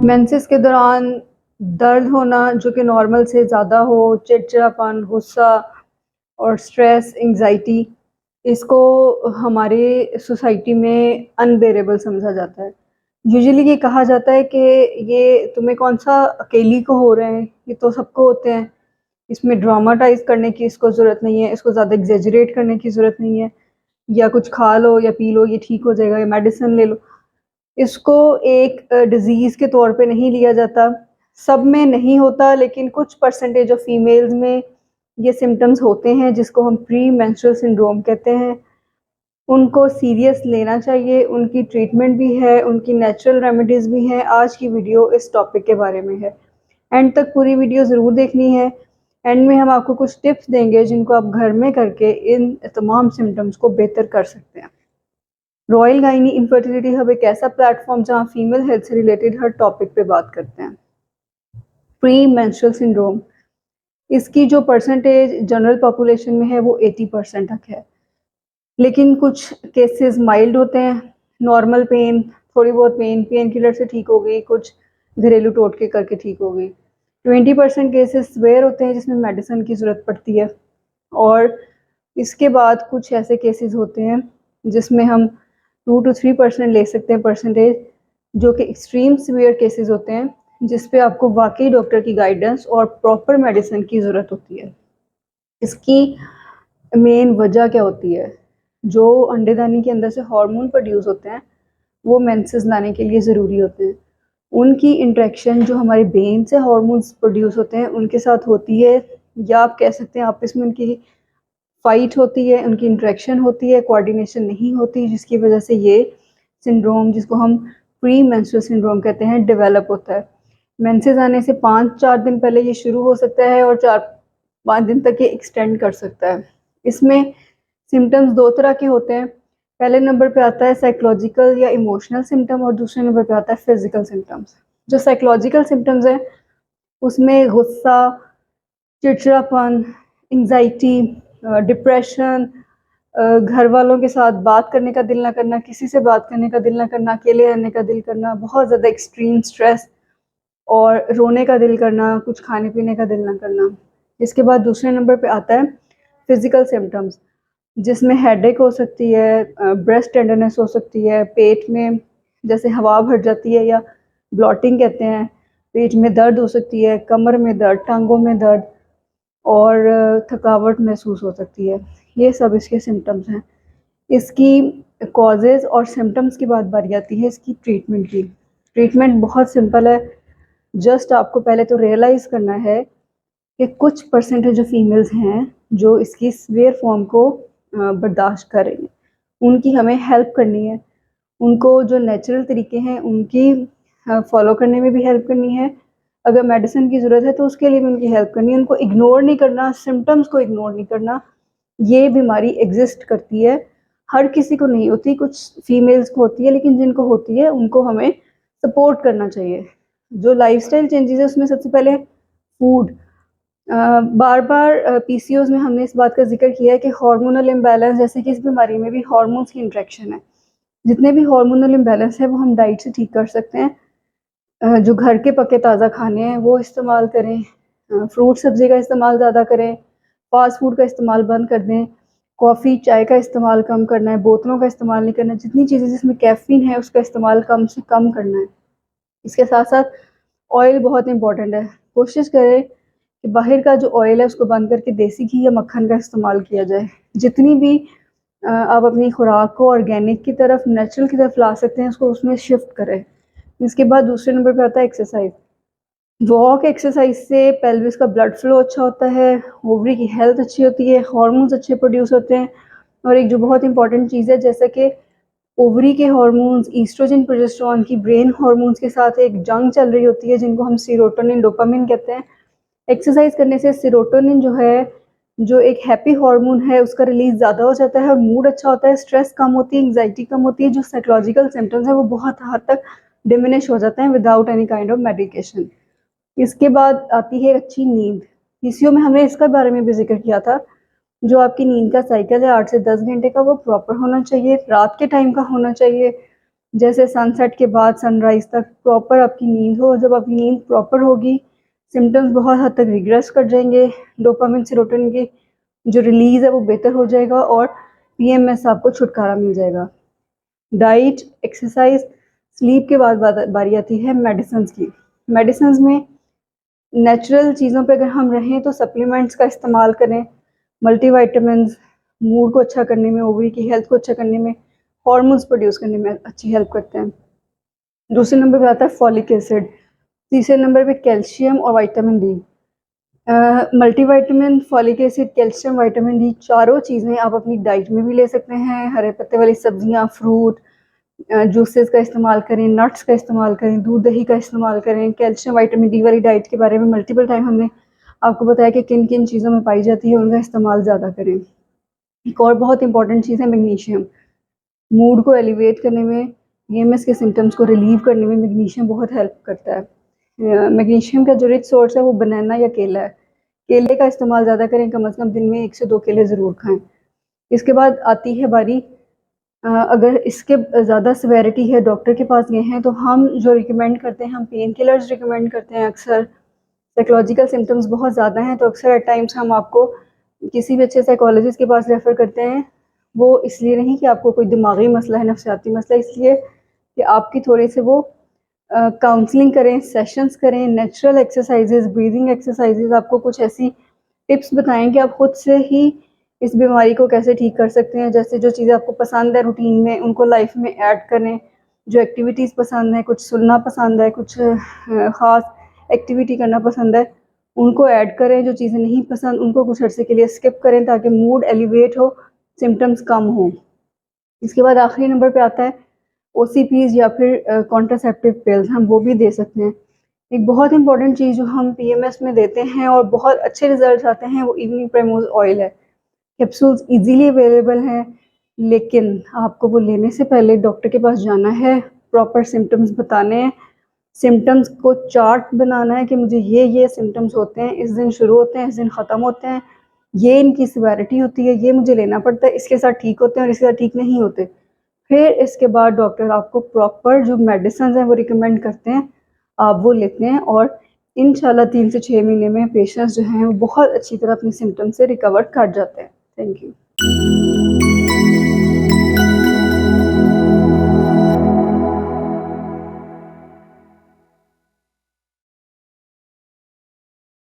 Menses के दौरान दर्द होना जो कि नॉर्मल से ज़्यादा हो, चिड़चिड़ापन, गुस्सा और स्ट्रेस, एंग्जाइटी, इसको हमारे सोसाइटी में अनबेरेबल समझा जाता है। यूजुअली ये कहा जाता है कि ये तुम्हें कौन-सा अकेली को हो रहे हैं, ये तो सबको होते हैं। इसमें ड्रामाटाइज़ करने की इसको ज़रूरत नहीं है, इसको ज़्यादा एक्ज़ैजरेट करने की ज़रूरत नहीं है, या कुछ खा लो या पी लो, ये ठीक हो जाएगा, या मेडिसिन ले लो। इसको एक डिज़ीज़ के तौर पे नहीं लिया जाता। सब में नहीं होता, लेकिन कुछ परसेंटेज ऑफ फीमेल्स में ये सिम्पटम्स होते हैं जिसको हम प्री मेंस्ट्रुअल सिंड्रोम कहते हैं। उनको सीरियस लेना चाहिए, उनकी ट्रीटमेंट भी है, उनकी नेचुरल रेमेडीज़ भी हैं। आज की वीडियो इस टॉपिक के बारे में है। एंड तक पूरी वीडियो ज़रूर देखनी है। एंड में हम आपको कुछ टिप्स देंगे जिनको आप घर में करके इन तमाम सिम्पटम्स को बेहतर कर सकते हैं। रॉयल गाइनी इनफर्टिलिटी हब एक ऐसा प्लेटफॉर्म जहां फीमेल हेल्थ से रिलेटेड हर टॉपिक पे बात करते हैं। प्री मेंस्ट्रुअल सिंड्रोम, इसकी जो परसेंटेज जनरल पॉपुलेशन में है वो 80% तक है, लेकिन कुछ केसेस माइल्ड होते हैं, नॉर्मल पेन, थोड़ी बहुत पेन किलर से ठीक हो गई, कुछ घरेलू टोटके करके ठीक हो गई। 20% केसेस स्वेयर होते हैं जिसमें मेडिसिन की ज़रूरत पड़ती है, और इसके बाद कुछ ऐसे केसेस होते हैं जिसमें हम 2 to 3% ले सकते हैं परसेंटेज, जो कि एक्सट्रीम सीवियर केसेस होते हैं जिस पे आपको वाकई डॉक्टर की गाइडेंस और प्रॉपर मेडिसिन की ज़रूरत होती है। इसकी मेन वजह क्या होती है? जो अंडेदानी के अंदर से हार्मोन प्रोड्यूस होते हैं वो मेंसेस लाने के लिए ज़रूरी होते हैं। उनकी इंटरेक्शन जो हमारे ब्रेन से हार्मोन्स प्रोड्यूस होते हैं उनके साथ होती है, या आप कह सकते हैं आपस में उनकी फाइट होती है, उनकी इंटरेक्शन होती है, कोऑर्डिनेशन नहीं होती, जिसकी वजह से ये सिंड्रोम, जिसको हम प्री मेंस्ट्रुअल सिंड्रोम कहते हैं, डेवलप होता है। मेंसेस आने से 5-4 दिन पहले ये शुरू हो सकता है और 4-5 दिन तक ये एक्सटेंड कर सकता है। इसमें सिम्टम्स 2 तरह के होते हैं। पहले नंबर पे आता है साइकोलॉजिकल या इमोशनल सिम्टम, और दूसरे नंबर पे आता है फिजिकल सिम्टम्स। जो साइकोलॉजिकल सिम्टम्स हैं उसमें गुस्सा, चिड़चिड़ापन, एंग्जाइटी, डिप्रेशन, घर वालों के साथ बात करने का दिल ना करना, किसी से बात करने का दिल ना करना, अकेले रहने का दिल करना, बहुत ज़्यादा एक्सट्रीम स्ट्रेस और रोने का दिल करना, कुछ खाने पीने का दिल ना करना। इसके बाद दूसरे नंबर पे आता है फिज़िकल सिम्पटम्स, जिसमें हेडेक हो सकती है, ब्रेस्ट टेंडरनेस हो सकती है, पेट में जैसे हवा भर जाती है या ब्लॉटिंग कहते हैं, पेट में दर्द हो सकती है, कमर में दर्द, टांगों में दर्द और थकावट महसूस हो सकती है। ये सब इसके सिम्पटम्स हैं। इसकी कॉजेज़ और सिम्पटम्स की बारी आती है इसकी ट्रीटमेंट की। ट्रीटमेंट बहुत सिंपल है, जस्ट आपको पहले तो रियलाइज़ करना है कि कुछ परसेंटेज जो फीमेल्स हैं जो इसकी सीवियर फॉर्म को बर्दाश्त कर रही हैं, उनकी हमें हेल्प करनी है। उनको जो नेचुरल तरीके हैं उनकी फॉलो करने में भी हेल्प करनी है। अगर मेडिसिन की ज़रूरत है तो उसके लिए भी उनकी हेल्प करनी है। उनको इग्नोर नहीं करना, सिम्पटम्स को इग्नोर नहीं करना। ये बीमारी एग्जिस्ट करती है, हर किसी को नहीं होती, कुछ फीमेल्स को होती है, लेकिन जिनको होती है उनको हमें सपोर्ट करना चाहिए। जो लाइफस्टाइल चेंजेस है उसमें सबसे पहले फूड। बार बार पीसीओएस में हमने इस बात का जिक्र किया है कि हार्मोनल इम्बैलेंस, जैसे कि इस बीमारी में भी हार्मोन्स की इंटरेक्शन है, जितने भी हार्मोनल इम्बैलेंस है वो हम डाइट से ठीक कर सकते हैं। जो घर के पके ताज़ा खाने हैं वो इस्तेमाल करें, फ्रूट सब्ज़ी का इस्तेमाल ज़्यादा करें, फास्ट फूड का इस्तेमाल बंद कर दें, कॉफ़ी चाय का इस्तेमाल कम करना है, बोतलों का इस्तेमाल नहीं करना, जितनी चीज़ें जिसमें कैफ़ीन है उसका इस्तेमाल कम से कम करना है। इसके साथ साथ ऑयल बहुत इंपॉर्टेंट है। कोशिश करें कि बाहर का जो ऑयल है उसको बंद करके देसी घी या मक्खन का इस्तेमाल किया जाए। जितनी भी आप अपनी खुराक को ऑर्गेनिक की तरफ, नेचुरल की तरफ ला सकते हैं उसको उसमें शिफ्ट करें। इसके बाद दूसरे नंबर पे आता है एक्सरसाइज। वॉक एक्सरसाइज से पेल्विस का ब्लड फ्लो अच्छा होता है, ओवरी की हेल्थ अच्छी होती है, हार्मोन्स अच्छे प्रोड्यूस होते हैं, और एक जो बहुत इंपॉर्टेंट चीज़ है, जैसा कि ओवरी के हार्मोन्स ईस्ट्रोजन प्रोजेस्टेरॉन की ब्रेन हार्मोन्स के साथ एक जंग चल रही होती है जिनको हम सीरोटोनिन डोपामिन कहते हैं। एक्सरसाइज करने से सीरोटोनिन जो है, जो एक हैप्पी हार्मोन है, उसका रिलीज ज़्यादा हो जाता है और मूड अच्छा होता है, स्ट्रेस कम होती है, एंग्जाइटी कम होती है, जो साइकोलॉजिकल सिम्टम्स है वो बहुत हद तक डिमिनिश हो जाते हैं without any kind of medication. इसके बाद आती है अच्छी नींद। पीसीओ में हमने इसका बारे में भी जिक्र किया था। जो आपकी नींद का साइकिल है 8 से 10 घंटे का, वो प्रॉपर होना चाहिए, रात के टाइम का होना चाहिए। जैसे सनसेट के बाद सनराइज़ तक प्रॉपर आपकी नींद हो। जब आपकी नींद प्रॉपर होगी, सिम्पटम्स बहुत हद तक रिग्रेस कर जाएंगे, डोपामिन सेरोटोनिन की जो रिलीज़ है वो बेहतर हो जाएगा और पीएमएस आपको छुटकारा मिल जाएगा। डाइट, एक्सरसाइज, स्लीप के बाद बारी आती है मेडिसिन्स की। मेडिसिन्स में नेचुरल चीज़ों पे अगर हम रहें तो सप्लीमेंट्स का इस्तेमाल करें, मल्टीविटामिन्स मूड को अच्छा करने में, ओवरी की हेल्थ को अच्छा करने में, हार्मोन्स प्रोड्यूस करने में अच्छी हेल्प करते हैं। दूसरे नंबर पे आता है फॉलिक एसिड, तीसरे नंबर पे कैल्शियम और vitamin D. Multivitamin, folic acid, calcium, vitamin D चारों चीज़ें आप अपनी डाइट में भी ले सकते हैं। हरे पत्ते वाली सब्जियां, फ्रूट, जूसेस का इस्तेमाल करें, नट्स का इस्तेमाल करें, दूध दही का इस्तेमाल करें। कैल्शियम विटामिन डी वाली डाइट के बारे में मल्टीपल टाइम हमने आपको बताया कि किन किन चीज़ों में पाई जाती है, उनका इस्तेमाल ज़्यादा करें। एक और बहुत इंपॉर्टेंट चीज़ है मैग्नीशियम। मूड को एलिवेट करने में, पीएमएस के सिम्टम्स को रिलीव करने में मैग्नीशियम बहुत हेल्प करता है। मैग्नीशियम का जो रिच सोर्स है वो बनाना या केला है। केले का इस्तेमाल ज़्यादा करें, कम से कम दिन में 1 से 2 केले ज़रूर खाएं। इसके बाद आती है बारी, अगर इसके ज़्यादा सिवेरिटी है, डॉक्टर के पास गए हैं, तो हम जो रिकमेंड करते हैं, हम पेन किलर्स रिकमेंड करते हैं। अक्सर साइकोलॉजिकल सिम्टम्स बहुत ज़्यादा हैं तो अक्सर एट टाइम्स हम आपको किसी भी अच्छे साइकोलॉजिस्ट के पास रेफ़र करते हैं। वो इसलिए नहीं कि आपको कोई दिमागी मसला है, नफ्सियाती मसला, इसलिए कि आपकी थोड़े से वो काउंसलिंग करें, सेशंस करें, नेचुरल एक्सरसाइजेज, ब्रीदिंग एक्सरसाइजेज, आपको कुछ ऐसी टिप्स बताएं कि आप खुद से ही इस बीमारी को कैसे ठीक कर सकते हैं। जैसे जो चीज़ें आपको पसंद है रूटीन में, उनको लाइफ में ऐड करें। जो एक्टिविटीज़ पसंद है, कुछ सुनना पसंद है, कुछ ख़ास एक्टिविटी करना पसंद है, उनको ऐड करें। जो चीज़ें नहीं पसंद उनको कुछ अर्से के लिए स्किप करें ताकि मूड एलिवेट हो, सिम्टम्स कम हो। इसके बाद आखिरी नंबर पे आता है ओसीपीज़ या फिर कॉन्ट्रासेप्टिव पिल्स, हम वो भी दे सकते हैं। एक बहुत इंपॉर्टेंट चीज़ जो हम पीएमएस में देते हैं और बहुत अच्छे रिजल्ट आते हैं वो इवनिंग प्राइमोज ऑयल है। कैप्सूल्स इजीली अवेलेबल हैं, लेकिन आपको वो लेने से पहले डॉक्टर के पास जाना है, प्रॉपर सिम्टम्स बताने हैं, सिम्टम्स को चार्ट बनाना है कि मुझे ये सिम्टम्स होते हैं, इस दिन शुरू होते हैं, इस दिन ख़त्म होते हैं, ये इनकी सिवियरिटी होती है, ये मुझे लेना पड़ता है, इसके साथ ठीक होते हैं और इसके साथ ठीक नहीं होते। फिर इसके बाद डॉक्टर आपको प्रॉपर जो मेडिसिन हैं वो रिकमेंड करते हैं, आप वो लेते हैं और इंशाल्लाह 3 से 6 महीने में पेशेंट्स जो हैं वो बहुत अच्छी तरह अपने सिम्टम्स से रिकवर कर जाते हैं। Thank you.